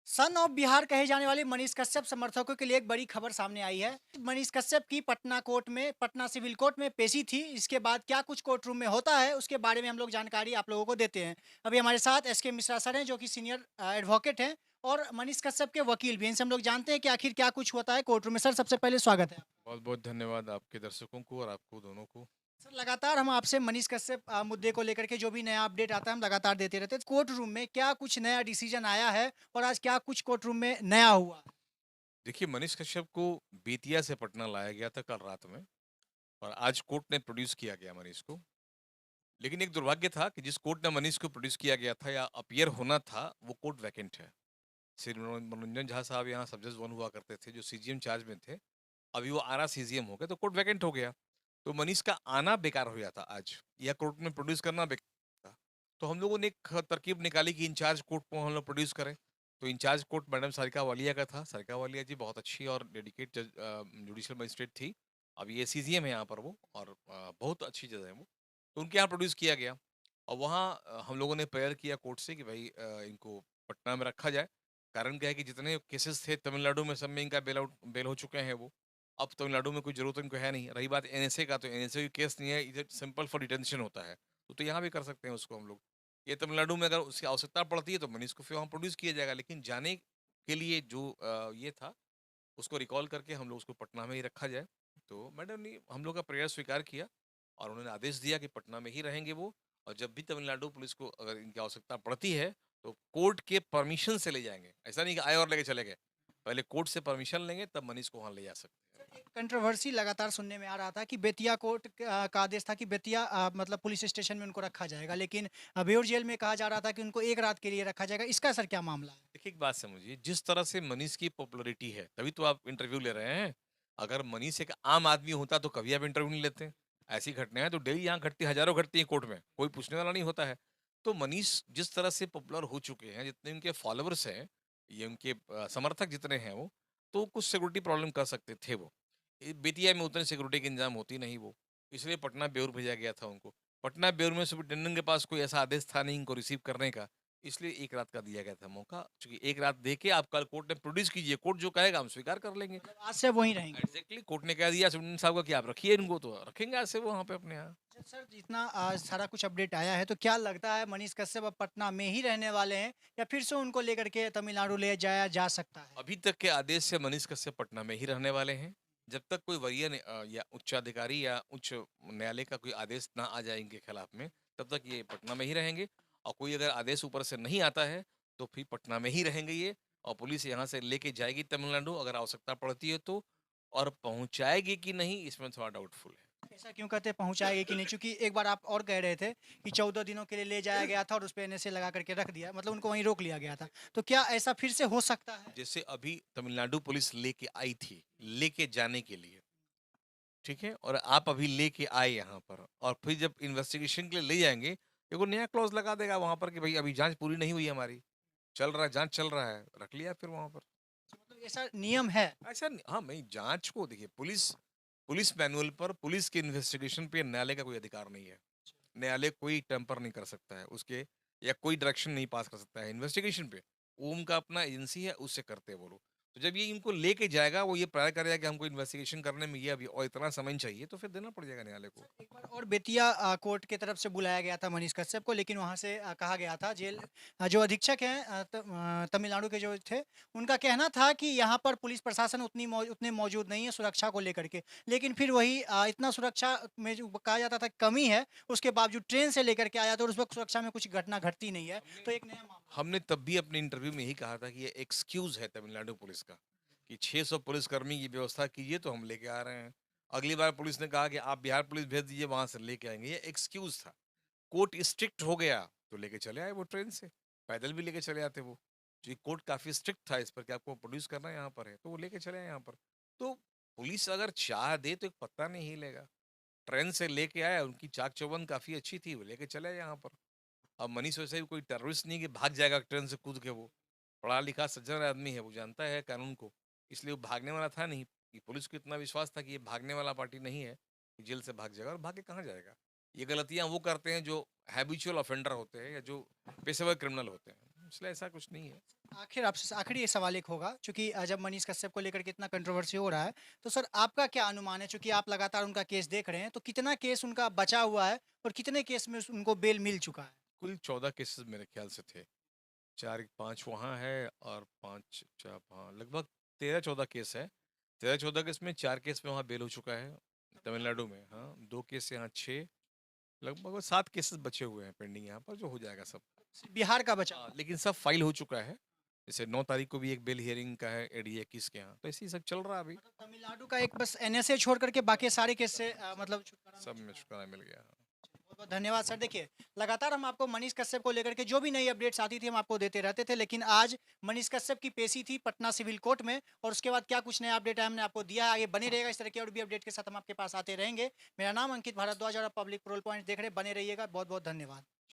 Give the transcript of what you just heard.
Son of Bihar कहे जाने वाले मनीष कश्यप समर्थकों के लिए एक बड़ी खबर सामने आई है। मनीष कश्यप की पटना सिविल कोर्ट में पेशी थी। इसके बाद क्या कुछ कोर्ट रूम में होता है उसके बारे में हम लोग जानकारी आप लोगों को देते हैं। अभी हमारे साथ एस के मिश्रा सर हैं जो कि सीनियर एडवोकेट हैं और मनीष कश्यप के वकील भी हैं। इनसे हम लोग जानते हैं कि आखिर क्या कुछ होता है कोर्ट रूम में। सर सबसे पहले स्वागत है। बहुत बहुत धन्यवाद आपके दर्शकों को और आपको दोनों को। सर लगातार हम आपसे मनीष कश्यप मुद्दे को लेकर के जो भी नया अपडेट आता है हम लगातार देते रहते हैं। कोर्ट रूम में क्या कुछ नया डिसीजन आया है और आज क्या कुछ कोर्ट रूम में नया हुआ? देखिए, मनीष कश्यप को बेतिया से पटना लाया गया था कल रात में और आज कोर्ट ने प्रोड्यूस किया गया मनीष को। लेकिन एक दुर्भाग्य था कि जिस कोर्ट ने मनीष को प्रोड्यूस किया गया था या अपीयर होना था, वो कोर्ट वैकेंट है। श्री मनोरंजन झा साहब यहाँ सब जज वन हुआ करते थे, जो सीजीएम चार्ज में थे। अभी वो आरा सीजीएम हो गए तो कोर्ट वैकेंट हो गया। तो मनीष का आना बेकार हो गया था आज, या कोर्ट में प्रोड्यूस करना बेकार था। तो हम लोगों ने एक तरकीब निकाली कि इंचार्ज कोर्ट को हम लोग प्रोड्यूस करें। तो incharge court madam Sarika Walia का था। सारिका वालिया जी बहुत अच्छी और डेडिकेट जुडिशियल मजिस्ट्रेट थी। अब ये सीजीएम है यहाँ पर वो, और बहुत अच्छी जज है वो। तो उनके यहाँ प्रोड्यूस किया गया और वहाँ हम लोगों ने प्रेयर किया कोर्ट से कि भाई इनको पटना में रखा जाए। कारण क्या है कि जितने केसेस थे तमिलनाडु में, सब में इनका बेल हो चुके हैं वो। अब तमिलनाडु में कोई जरूरत इनको है नहीं। रही बात एनएसए का, तो एनएसए की केस नहीं है, इधर सिंपल फॉर डिटेंशन होता है। तो यहाँ भी कर सकते हैं उसको हम लोग। ये तमिलनाडु में अगर उसकी आवश्यकता पड़ती है तो मनीष को फिर वहाँ प्रोड्यूस किया जाएगा। लेकिन जाने के लिए जो ये था, उसको रिकॉल करके हम लोग उसको पटना में ही रखा जाए। तो मैडम ने हम लोग का प्रेयर स्वीकार किया और उन्होंने आदेश दिया कि पटना में ही रहेंगे वो। और जब भी तमिलनाडु पुलिस को अगर इनकी आवश्यकता पड़ती है तो कोर्ट के परमिशन से ले जाएंगे। ऐसा नहीं कि आए और लेके चले गए, पहले कोर्ट से परमिशन लेंगे तब मनीष को वहाँ ले जा सकते हैं। एक कंट्रोवर्सी लगातार सुनने में आ रहा था कि बेतिया कोर्ट का आदेश था कि बेतिया मतलब पुलिस स्टेशन में उनको रखा जाएगा, लेकिन बेऊर जेल में कहा जा रहा था कि उनको एक रात के लिए रखा जाएगा। इसका सर क्या मामला है? देखिए, एक बात समझिए, जिस तरह से मनीष की पॉपुलैरिटी है तभी तो आप इंटरव्यू ले रहे हैं। अगर मनीष एक आम आदमी होता तो कभी आप इंटरव्यू नहीं लेते। ऐसी घटनाएं तो डेली यहाँ घटती, हजारों घटती हैं कोर्ट में, कोई पूछने वाला नहीं होता है। तो मनीष जिस तरह से पॉपुलर हो चुके हैं, जितने उनके फॉलोअर्स हैं, ये उनके समर्थक जितने हैं वो, तो कुछ सिक्योरिटी प्रॉब्लम कर सकते थे वो। बेतिया में उतने सिक्योरिटी के इंतजाम होती नहीं वो, इसलिए पटना बेऊर भेजा गया था उनको। पटना बेऊर में सुपरिटेंडेंट के पास कोई ऐसा आदेश था नहीं इनको रिसीव करने का, इसलिए एक रात का दिया गया था मौका। क्योंकि एक रात दे के आप कल कोर्ट ने प्रोड्यूस कीजिए, कोर्ट जो कहेगा हम स्वीकार कर लेंगे। मतलब आज से वहीं रहेंगे? एग्जैक्टली, कोर्ट ने कह दिया सुप्रीम साहब का कि आप रखिए इनको, तो रखेंगे आज से वो वहाँ पे अपने यहाँ। अच्छा सर, जितना सारा कुछ अपडेट आया है तो क्या लगता है मनीष कश्यप अब पटना में ही रहने वाले हैं या फिर से उनको लेकर के तमिलनाडु ले जाया जा सकता है? अभी तक के आदेश से मनीष कश्यप पटना में ही रहने वाले हैं। जब तक कोई वरीय या उच्चाधिकारी या उच्च न्यायालय का कोई आदेश ना आ जाए इनके खिलाफ में, तब तक ये पटना में ही रहेंगे। और कोई अगर आदेश ऊपर से नहीं आता है तो फिर पटना में ही रहेंगे ये। और पुलिस यहाँ से लेके जाएगी तमिलनाडु अगर आवश्यकता पड़ती है तो। और पहुंचाएगी कि नहीं, इसमें थोड़ा डाउटफुल है। ऐसा क्यों कहते हैं पहुंचाएंगे कि नहीं? चूंकि एक बार आप और कह रहे थे कि 14 दिनों के लिए ले जाया गया था और उस पे एनएसए लगा करके रख दिया, मतलब उनको वहीं रोक लिया गया था। तो क्या ऐसा फिर से हो सकता है? जैसे अभी तमिलनाडु पुलिस लेके आई थी, लेके जाने के लिए, ठीक है, और आप अभी लेके आए यहाँ पर और फिर जब इन्वेस्टिगेशन के लिए ले जाएंगे, देखो नया क्लॉज लगा देगा वहां पर कि भाई अभी जांच पूरी नहीं हुई हमारी, चल रहा है, जांच चल रहा है, रख लिया फिर वहां पर। मतलब ऐसा नियम है? हाँ, मैं जांच को देखिए, पुलिस पुलिस मैनुअल पर पुलिस के इन्वेस्टिगेशन पे न्यायालय का कोई अधिकार नहीं है। न्यायालय कोई टेम्पर नहीं कर सकता है उसके, या कोई डायरेक्शन नहीं पास कर सकता है इन्वेस्टिगेशन पे। वो उनका अपना एजेंसी है, उससे करते हैं वो लोग। तो जब ये इनको लेके जाएगा, वो ये प्राय करेगा कि हमको इन्वेस्टिगेशन करने में ये अभी और इतना समय चाहिए, तो फिर देना पड़ जाएगा न्यायालय को। एक बार और बेतिया कोर्ट की तरफ से बुलाया गया था मनीष कश्यप को, लेकिन वहां से कहा गया था जेल जो अधीक्षक हैं तमिलनाडु के जो थे, उनका कहना था कि यहाँ पर पुलिस प्रशासन उतने मौजूद नहीं है सुरक्षा को लेकर के। लेकिन फिर वही इतना सुरक्षा में जो कहा जाता था कमी है, उसके बावजूद ट्रेन से लेकर के आया तो उस वक्त सुरक्षा में कुछ घटना घटती नहीं है। तो एक नया मामला। हमने तब भी अपने इंटरव्यू में यही कहा था कि ये एक्सक्यूज है तमिलनाडु पुलिस का, कि 600 पुलिसकर्मी की व्यवस्था कीजिए तो हम लेके आ रहे हैं। अगली बार पुलिस ने कहा कि आप बिहार पुलिस भेज दीजिए, वहां से लेके आएंगे, ये एक्सक्यूज था। कोर्ट स्ट्रिक्ट हो गया तो लेके चले आए वो ट्रेन से, पैदल भी लेके चले आते वो। जी, कोर्ट काफी स्ट्रिक्ट था इस पर कि आपको प्रोड्यूस करना है यहाँ पर है, तो वो लेके चले आए यहाँ पर। तो पुलिस अगर चाह दे तो एक पत्ता नहीं हिलेगा। ट्रेन से लेके आया, उनकी चाक चौबंद काफी अच्छी थी, वो लेके चले आए यहाँ पर। अब मनीष वैसे भी कोई टेररिस्ट नहीं कि भाग जाएगा ट्रेन से कूद के वो। पढ़ा लिखा सज्जन आदमी है, वो जानता है कानून को। इसलिए वो भागने वाला था नहीं। कि पुलिस को इतना विश्वास था कि ये भागने वाला पार्टी नहीं है कि जेल से भाग जाएगा, और भाग के कहाँ जाएगा। ये गलतियां वो करते हैं जो हैबिचुअल ऑफेंडर होते हैं या जो पेशेवर क्रिमिनल होते हैं। इसलिए ऐसा कुछ नहीं है। आखिर आपसे आखिरी ये सवाल एक होगा, चूँकि जब मनीष कश्यप को लेकर के इतना कंट्रोवर्सी हो रहा है, तो सर आपका क्या अनुमान है? चूँकि आप लगातार उनका केस देख रहे हैं, तो कितना केस उनका बचा हुआ है और कितने केस में उनको बेल मिल चुका है? कुल 14 केसेस मेरे ख्याल से थे। 4-5 वहाँ है और 5 4 हाँ, लगभग 13-14 केस है। 13-14 केस में 4 केस में वहाँ बेल हो चुका है, तमिलनाडु में। हाँ, 2 केस यहाँ 6, लगभग 7 केसेस बचे हुए हैं पेंडिंग यहाँ पर, जो हो जाएगा सब। सिर्फ बिहार का बचा हुआ हाँ, है। लेकिन सब फाइल हो चुका है। जैसे 9 तारीख को भी एक बेल हियरिंग का है एडी 21 के यहाँ, तो ऐसे ही सब चल रहा है अभी। मतलब तमिलनाडु का एक बस एनएसए छोड़ करके बाकी सारे केस से मतलब छुटकारा मिल सब में चुका है। छुटकारा मिल गया। बहुत बहुत धन्यवाद सर। देखिए, लगातार हम आपको मनीष कश्यप को लेकर के जो भी नई अपडेट्स आती थी हम आपको देते रहते थे, लेकिन आज मनीष कश्यप की पेशी थी पटना सिविल कोर्ट में और उसके बाद क्या कुछ नया अपडेट है हमने आपको दिया है। आगे बने रहेगा, इस तरह की और भी अपडेट के साथ हम आपके पास आते रहेंगे। मेरा नाम अंकित भारद्वाज और आप पब्लिक प्रोल पॉइंट देख रहे हैं। बने रहिएगा। बहुत बहुत धन्यवाद।